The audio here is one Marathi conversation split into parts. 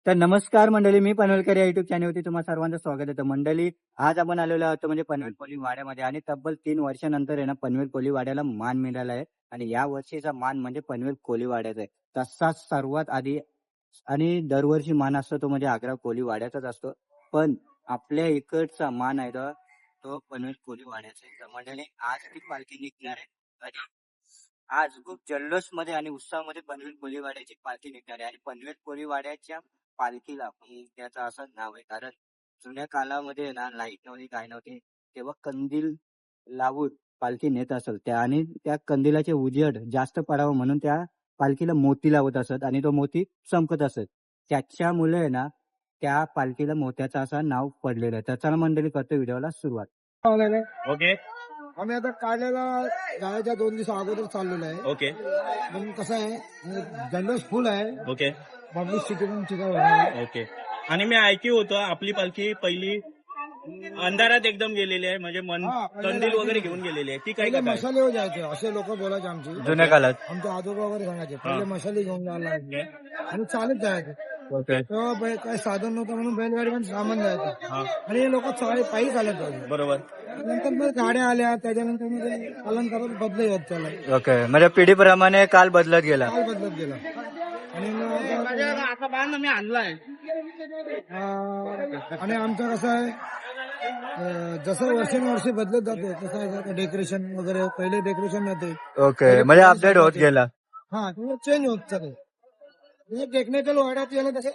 तर नमस्कार मंडळी, मी पनवेलकर या युट्यूब चॅनलवरती तुम्हा सर्वांचं स्वागत आहे. तर मंडळी, आज आपण आलेलो आहोत म्हणजे पनवेल कोळी वाड्यामध्ये आणि तब्बल 3 वर्षानंतर आहे ना पनवेल कोळी वाड्याला मान मिळाला आहे आणि या वर्षीचा मान म्हणजे पनवेल कोळी वाड्याचा आहे. तसाच सर्वात आधी आणि दरवर्षी मान असतो तो म्हणजे आग्रा कोळी वाड्याचाच असतो. पण आपल्या इकडचा मान आहे तो पनवेल कोळी वाड्याचा आहे. तर मंडळी, आज ती पालखी निघणार आहे आणि आज खूप जल्लोषमध्ये आणि उत्साहामध्ये पनवेल कोळी वाड्याची पालखी निघणार आहे आणि पनवेल कोळी वाड्याच्या पालखीला त्याचं असं नाव आहे कारण जुन्या काळामध्ये ना लाईट नव्हती काय नव्हती तेव्हा कंदील लावून पालखी नेत असत त्या आणि त्या कंदिलाचे उजेड जास्त पडावं म्हणून त्या पालखीला मोती लावत असत आणि तो मोती चमकत असत. त्याच्यामुळे ना त्या पालखीला मोत्याचं असं नाव पडलेलं आहे. तर चला मंडळी, करतो व्हिडिओला सुरुवात. ओके आम्ही आता काढलेला जायच्या 2 दिवस अगोदर चाललेलो आहे. ओके पण कसं आहे, जल्लोष फुल आहे. ओके पब्लिक सिटी पण चिकावर ओके. आणि मी ऐकी होतं आपली पालखी पहिली अंधारात एकदम गेलेली आहे म्हणजे कंदील वगैरे घेऊन गेलेली आहे ती काय पहिले काय मसाले हो जायचे असे लोक बोलायचे आमची. जुन्या काळात आमचे आजोबा वगैरे सांगायचे पहिले मसाले घेऊन जायला लागले आणि चालत जायचे. ओके तेव्हा काही साधन नव्हतं म्हणून बैलगाडी पण सामान जायचं आणि हे लोक पायी चालत जायचे. बरोबर. नंतर मग गाड्या आल्या, त्याच्यानंतर मग ते अलंकारात बदल होत चालला, ओके, म्हणजे पिढीप्रमाणे काल बदलत गेला. काल बदलत गेला. आणि मग मी आणलाय आणि आमचं कसं आहे, जसं वर्षानुवर्षी बदलत जाते तसं आहे डेकोरेशन वगैरे. पहिले डेकोरेशन नव्हते, ओके, म्हणजे अपडेट होत गेला. हा चेंज होत चालेल. टेक्निकल वाढत गेलं तसे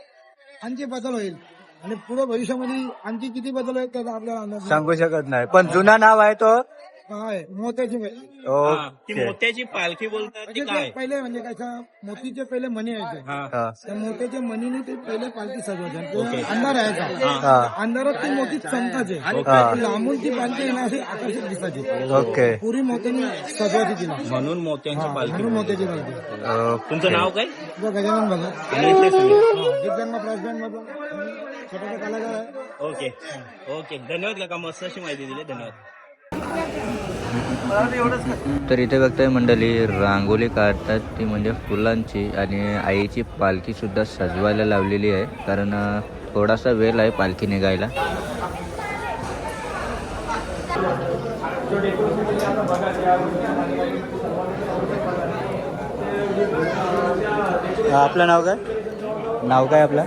आणखी बदल होईल आणि पुढे भविष्यामध्ये आणखी किती बदल होईल त्याचा आपल्याला अंदाज नाही. सांगू शकत नाही, पण जुना नाव आहे तो. आहे मोत्याची ती ओके. मोत्याची पालखी बोलतात ती काय पहिले म्हणजे कसं मोतीचे पहिले मणी यायचे. हा. त्या मोत्याच्या मणीने ते पहिले पालखी सजवायचे. ओके. अंधार यायचा, हा. अंधारात ती मोती चमकायचे, हा. लांबून ती पालखी येणं अशी आकर्षित दिसायची. ओके. पुरी मोत्याने सजवायची तिला, म्हणून मोत्यांची पालखी म्हणून मोत्याची पालखी. ओके. तुमचं नाव काय जो गजानन भगत आणि इथलेच तुम्ही? दिव्यांग प्राइस बँड मधून छोटासा कलाकार आहे. ओके ओके, धन्यवाद काका, मस्त अशी माहिती दिली, धन्यवाद. तर इथे बघताय मंडळी, रांगोळी काढतात ती म्हणजे फुलांची आणि आईची पालखी सुद्धा सजवायला लावलेली आहे कारण थोडासा वेळ आहे पालखी निघायला. आपलं नाव काय? नाव काय आपलं?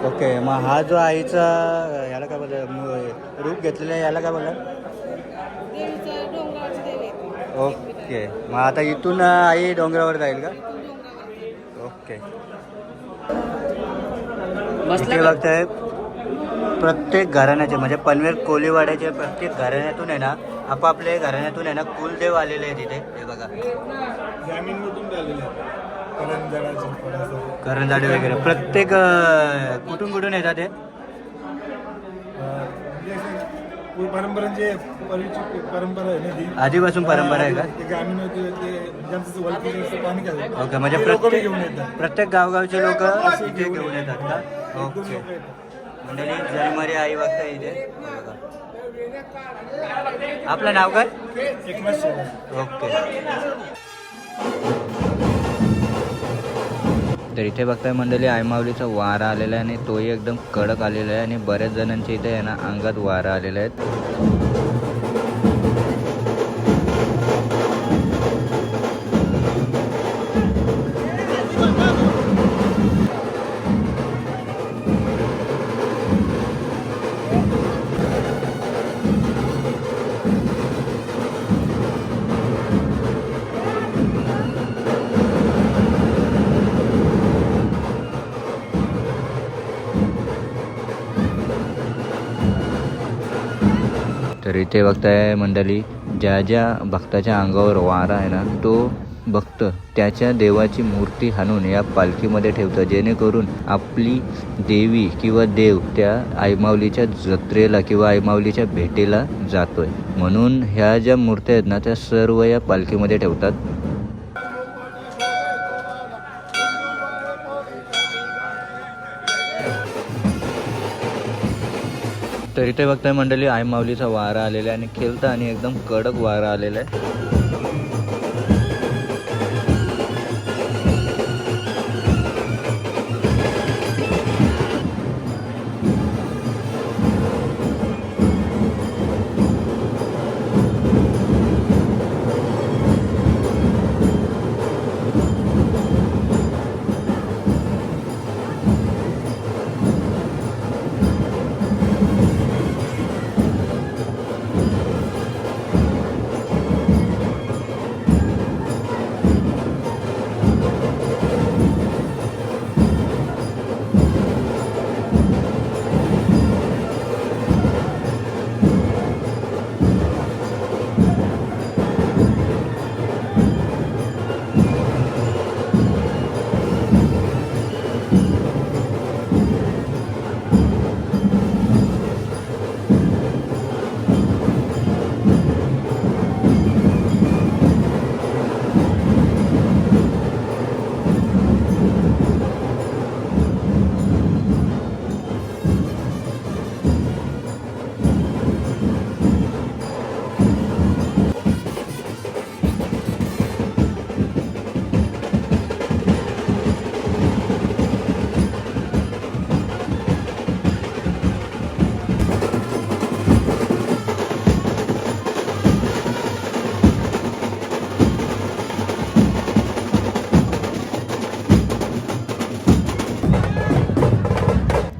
ओके, मग हा जो आईचा याला काय बोलतात रूप घेतलेलं आहे याला काय बोलतात? ओके, मग आता इथून आई डोंगरावर जाईल का? ओके. इथे बघताय प्रत्येक घराण्याचे म्हणजे पनवेल कोळीवाड्याच्या प्रत्येक घराण्यातून आहे ना, आपापल्या घराण्यातून आहे ना कुलदेव आलेले आहेत इथे. हे बघा, करंजाडे वगैरे प्रत्येक कुठून कुठून येतात ते? परंपरांची परंपरा आहे ना ती, आधीपासून परंपरा आहे का? ते ग्रामीण होते ते ज्यांचं वलकी असतं पाणी घ्यायचं. ओके, म्हणजे प्रत्येक गावगावचे लोक इथे घेऊन येतात का? ओके. म्हणजे जलमारी आई बघता इथे. आपलं नाव काय? ओके. तर इथे बघताय मंडळी, आयमावलीचा वारा आलेला आहे आणि तोही एकदम कडक आलेला आहे आणि बऱ्याच जणांच्या इथे आहे ना अंगात वारा आलेला आहे. तर इथे बघताय मंडळी, ज्या ज्या भक्ताच्या अंगावर वारा आहे ना तो भक्त त्याच्या देवाची मूर्ती हाणून या पालखीमध्ये ठेवतं, जेणेकरून आपली देवी किंवा देव त्या आईमाऊलीच्या जत्रेला किंवा आईमाऊलीच्या भेटीला जातोय. म्हणून ह्या ज्या मूर्त्या आहेत ना त्या सर्व या पालखीमध्ये ठेवतात. तर इथे बघताय मंडळी, आईमाऊलीचा वारा आलेला आहे आणि खेळता आणि एकदम कडक वारा आलेला आहे.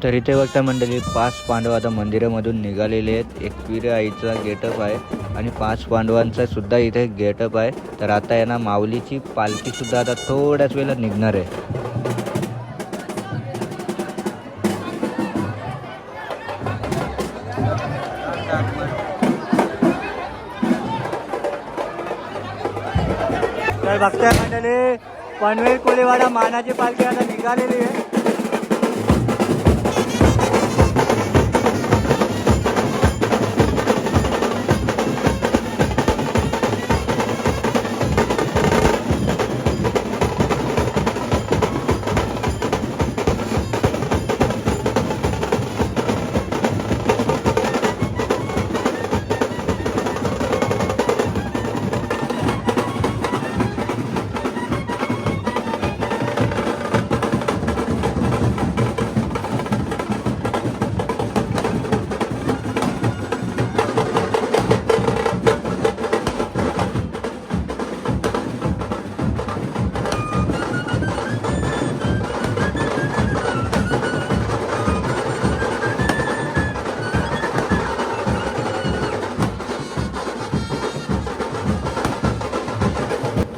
तर इथे बघता मंडळी 5 पांडव आता मंदिरामधून निघालेले आहेत. एकविरा आईचा गेटअप आहे आणि 5 पांडवांचा सुद्धा इथे गेटअप आहे. तर आता आहे ना माऊलीची पालखी सुद्धा आता थोड्याच वेळात निघणार आहे. तर बघताय मंडळी पनवेल कोळीवाडा मानाची पालखी आता निघालेली आहे.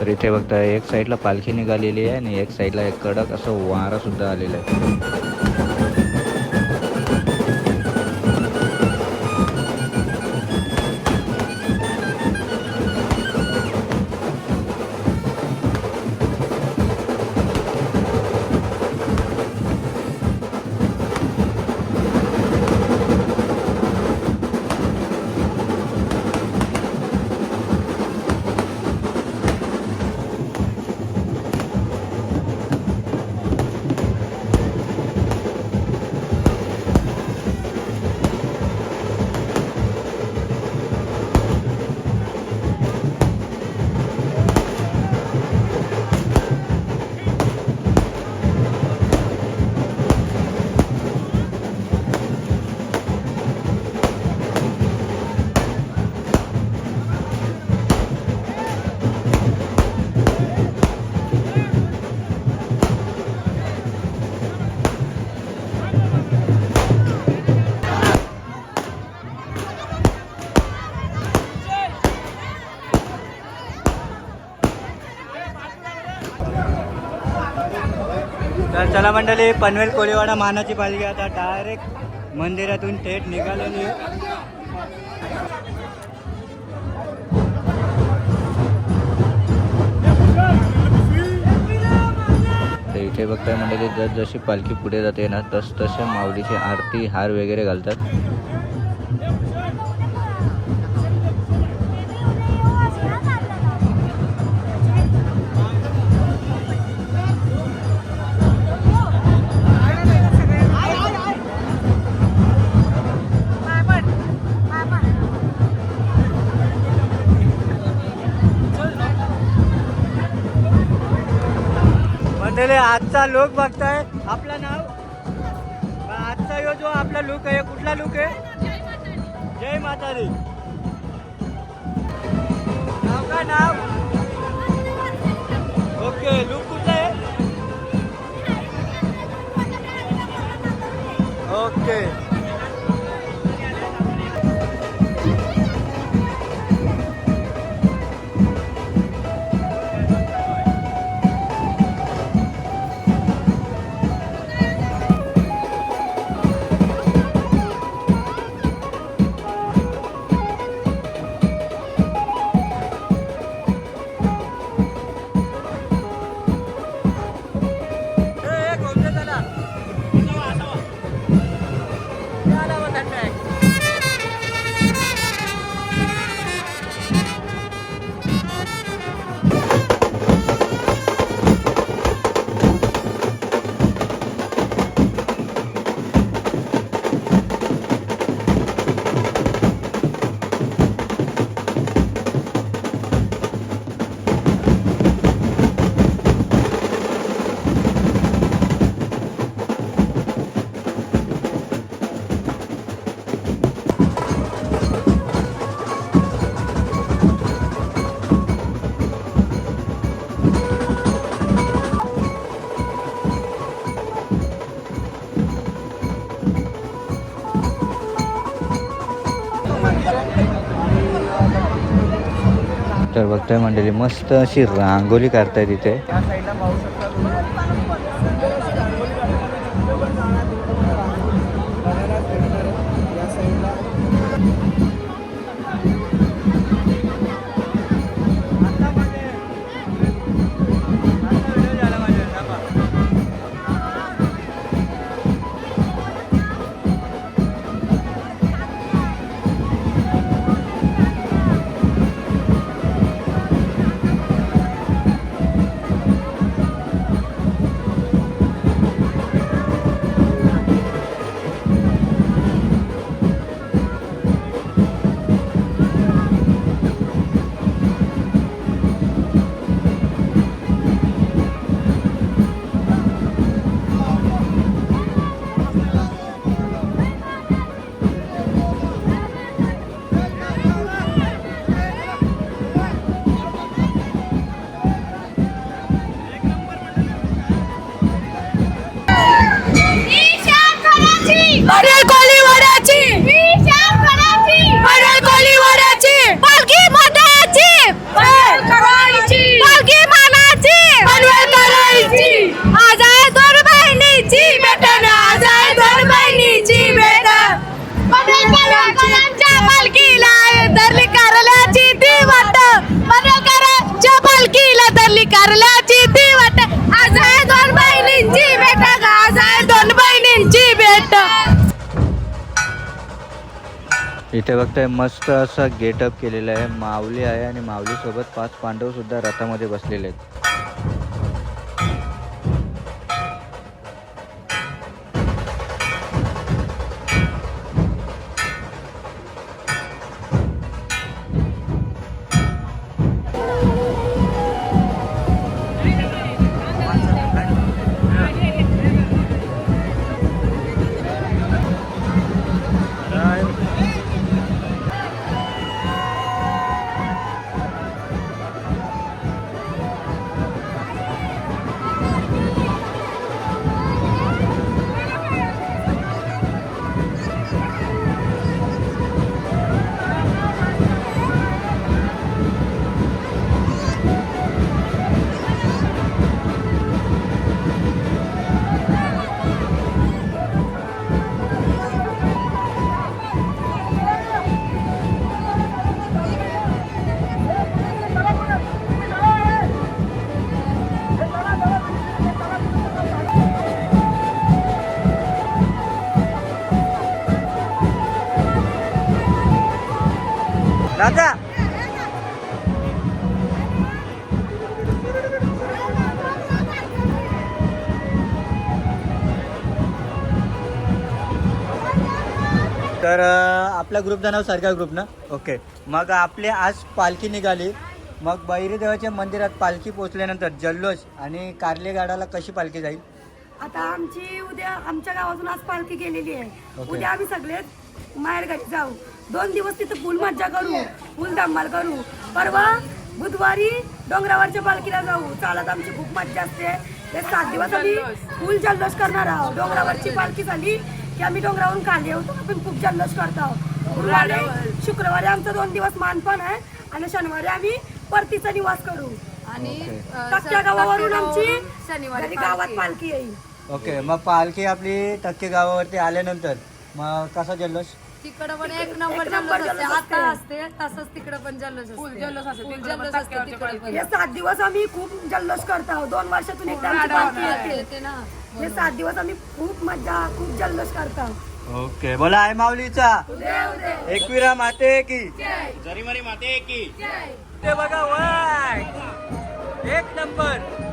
तर इथे बघता एक साईडला पालखी निघालेली आहे आणि एक साईडला एक कडक असं वारा सुद्धा आलेला आहे. तर चला मंडळी पनवेल कोळीवाडा मानाची पालखी आता डायरेक्ट मंदिरातून थेट निघालेली आहे. तर इथे बघताय मंडळी जशी पालखी पुढे जाते ना तसे माऊलीची आरती हार वगैरे घालतात. मंडळी आजचा लुक बघताय. आपलं नाव आजचा जो आपला लुक आहे कुठला लुक आहे? जय माता दी. नाव का नाव? ओके लुक कुठला आहे? ओके तर बघताय मंडळी मस्त अशी रांगोळी काढताय तिथे. त्या साईडला पाहू शकता तुम्ही. सुंदर अशी रांगोळी काढताना बघायला भेटणार आहे या साईडला. आता व्हिडिओ झाला माझ्या दाखवा. पनवेल कोळीवाड्याची पनवेल कोळीवाड्याची पालखी मोठ्याची पालखी मानाची पनवेल करायची. आज आहे दोन बहिणीची भेटण, आज आहे दोन बहिणीची भेटण. पनवेलकरांच्या पालखीला धरली कारल्याची ती वाट, पनवेलकरांच्या पालखीला धरली कारल्याची ती वाट. आज आहे दोन बहिणींची भेट, आज आहे दोन बहिणींची भेट. इथे बघताय मस्त असा गेटअप केलेला आहे. माऊली आहे आणि माऊली सोबत 5 पांडव सुद्धा रथामध्ये बसलेले आहेत. दादा तर आपल्या ग्रुपचं नाव सरकार ग्रुप ना. ओके. मग आपली आज पालखी निघाली. मग बैरी देवाच्या मंदिरात पालखी पोहोचल्यानंतर जल्लोष आणि कारले गाडाला कशी पालखी जाईल? आता आमची उद्या आमच्या गावातून आज पालखी गेलेली आहे. ओके. उद्या आम्ही सगळे माहेर घरी जाऊ. 2 दिवस तिथं फुल मज्जा करू, फुल धमाल करू. परवा बुधवारी डोंगरावरच्या पालखीला जाऊ. चालत आमची खूप मज्जा असते. ते 7 दिवस आम्ही फुल जल्लोष करणार आहोत. डोंगरावरची पालखी झाली की आम्ही डोंगरावरून खाली येऊ, आपण खूप जल्लोष करतो. गुरुवारी शुक्रवारी आमचा 2 दिवस मानपान आहे आणि शनिवारी आम्ही परतीचा निवास करू. आणि टक्क्या गावावरून आमची शनिवारी गावात पालखी येईल. ओके. मग पालखी आपली टक्के गावावरती आल्यानंतर मग कसा जल्लोष? तिकडं पण एक नंबर जल्लोष असते. आता असते तसंच तिकडं पण जल्लोष असते. फुल जल्लोष असते तिकडे पण. हे 7 दिवस आम्ही खूप जल्लोष करतो. 2 वर्षातून एकदा आमची पालखी येते ना. हे 7 दिवस आम्ही खूप मज्जा, खूप जल्लोष करतो. ओके. बोला आहे माऊलीचा एकविरा माते की जरी मरी माते की ते बघा वाय एक नंबर.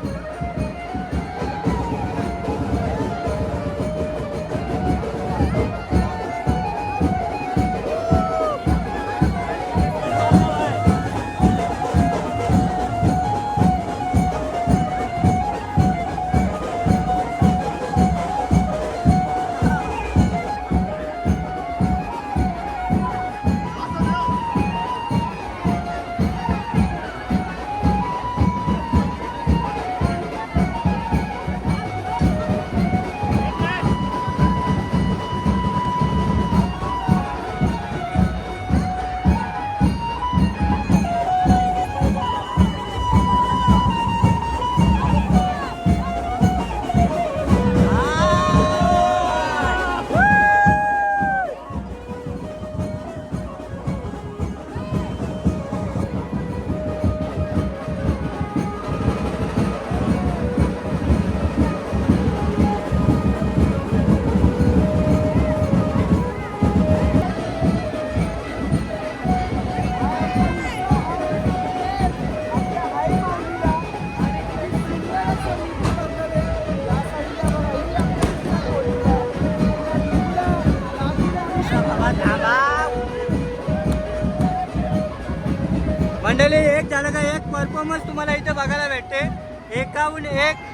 मंडळी एक झालं का एक परफॉर्मन्स तुम्हाला इथे बघायला भेटते एकाहून एक.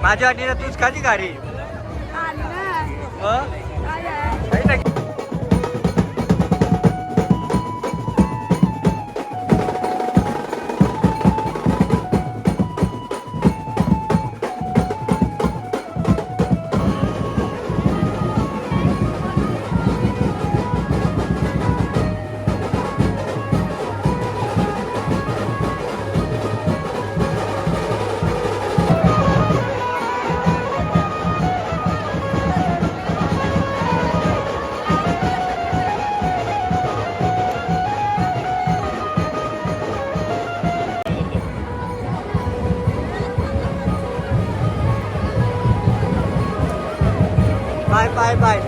माझ्या वाटीला तूच खाली गाडी बाय बाय बाय.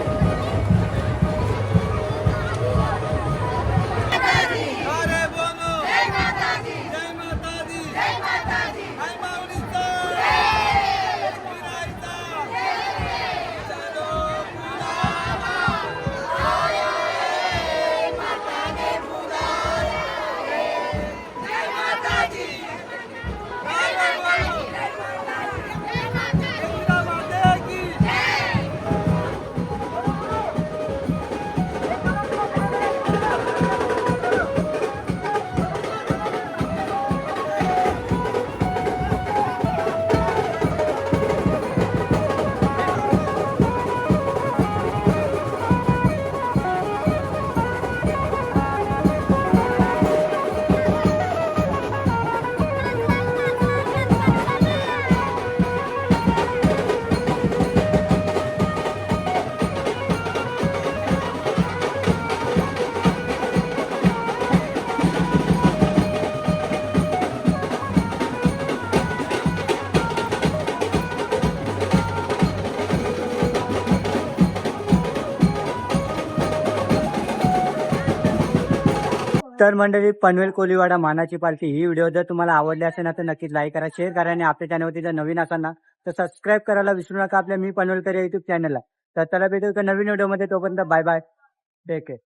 तर मंडळी पनवेल कोलीवाडा मानाची पालखी ही व्हिडिओ जर तुम्हाला आवडली असेल ना तर नक्कीच लाईक करा, शेअर करा आणि आपल्या चॅनलवरती जर नवीन असाल ना तर सबस्क्राईब करायला विसरू नका आपल्या मी पनवेलकर या युट्यूब चॅनलला. तर चला भेटू एका नवीन व्हिडिओमध्ये, तोपर्यंत बाय बाय, टेक केअर.